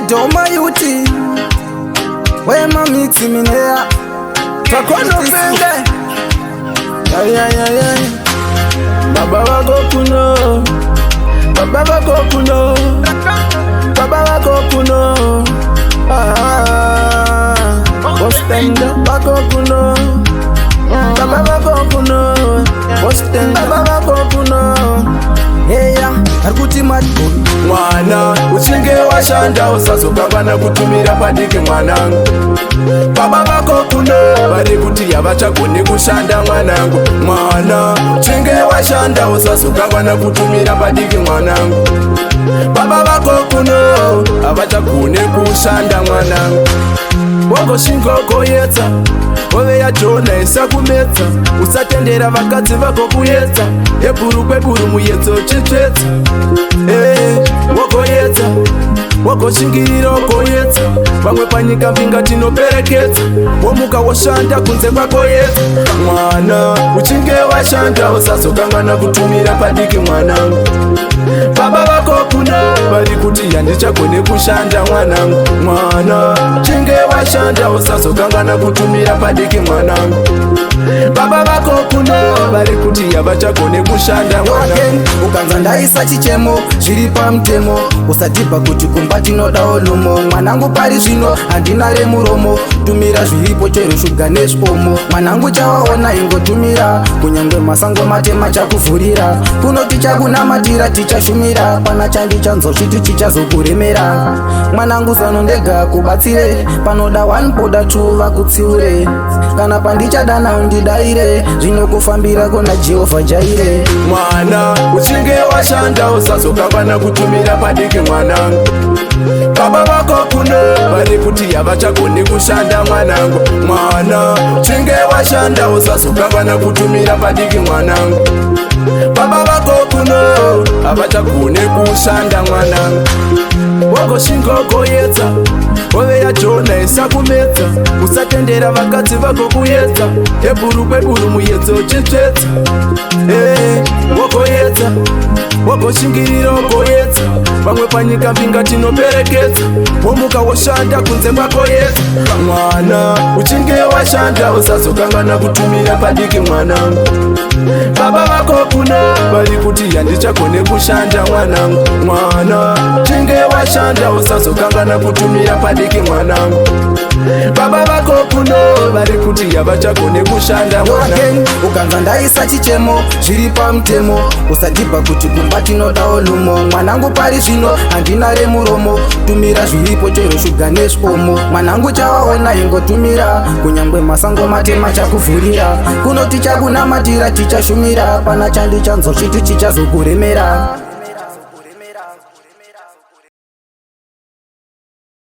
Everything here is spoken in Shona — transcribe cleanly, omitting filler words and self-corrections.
Doma Yuti Wema mixi minea Takono penge Baba wako kuno Baba wako kuno Baba wako kuno Ostenda wako kuno Baba wako kuno Ostenda baba wako kuno Heya Harkuti matbol Mwana uchinge washanda usazokangana kutumira padiki mwanangu Baba wako kuno bari kuti yavachagone kushanda mwanangu Mwana uchinge washanda usazokangana kutumira padiki mwanangu Baba wako kuno avachagone kushanda mwanangu Wako shingoko yetsa Ove ya jona isa kumetsa Usatendera vakadzi vako kuyetsa Eburu kweburu muyetso chitwetsa Wako yetsa Wako shingiriro koyetsa Vamwe panyika mbinga tinopereketsa Womuka woshanda kunze kwako yetsa Mwana uchinge washanda usazokangana kutumira padiki mwanangu Baba wako kuna bari kuti yandichagone kushanda mwanangu Mwana uchinge washanda usazokangana kutumira padiki mwanangu Baba wako kuna bari kuti yavachagone kushanda mwanangu Ukanza ndaisa chichemo zviri pamutemo Usatipa kuti kumba tinoda olumo Mwanangu pari zvino handina remuromo Tumira zviripo chero shuga nespomo Mwanangu chawaona ingotumira Kunyangwe masango matema chakuvhurira Kunoti chakunamatira tichashumira Pana chandi chanzo chitu chichazokuremera Mwanangu zano ndega kubatsire Panoda 1 poda 2 vakutsiure Kana pandichadana undidaire Zvinokufambira kona Jehovha jaire Mwana uchinge washanda usazokangana kutumira padiki mwanangu Baba wako kuno bari kuti yavachagone kushanda mwanangu Mwana uchinge washanda usazokangana kutumira padiki mwanangu Baba wako kuno avachagone kushanda mwanangu Wako shingoko yetsa Ove ya jona isa kumetsa Usatendera vakadzi vako kuyetsa Eburu kweburu muyetso chitwetsa Wako yetsa Wako shingiriro koyetsa Vamwe panyika mbinga tinopereketsa Womuka woshanda kunze kwako yetsa Mwana uchinge washanda usazokangana kutumira padiki mwanangu Baba wako kuna bari kuti yandichagone kushanda mwanangu Mwana uchinge washanda usazokangana kutumira padiki mwanangu Baba wako kuno bari kuti yavachagone kushanda mwanangu Ukanza ndaisa chichemo zviri pamutemo Usatipa kuti kumba tinoda olumo Mwanangu pari zvino handina remuromo Tumira zviripo chero shuga nespomo Mwanangu chawaona ingotumira Kunyangwe masango matema chakuvhurira Kunoti chakunamatira tichashumira Pana chandi chanzo chitu chichazokuremera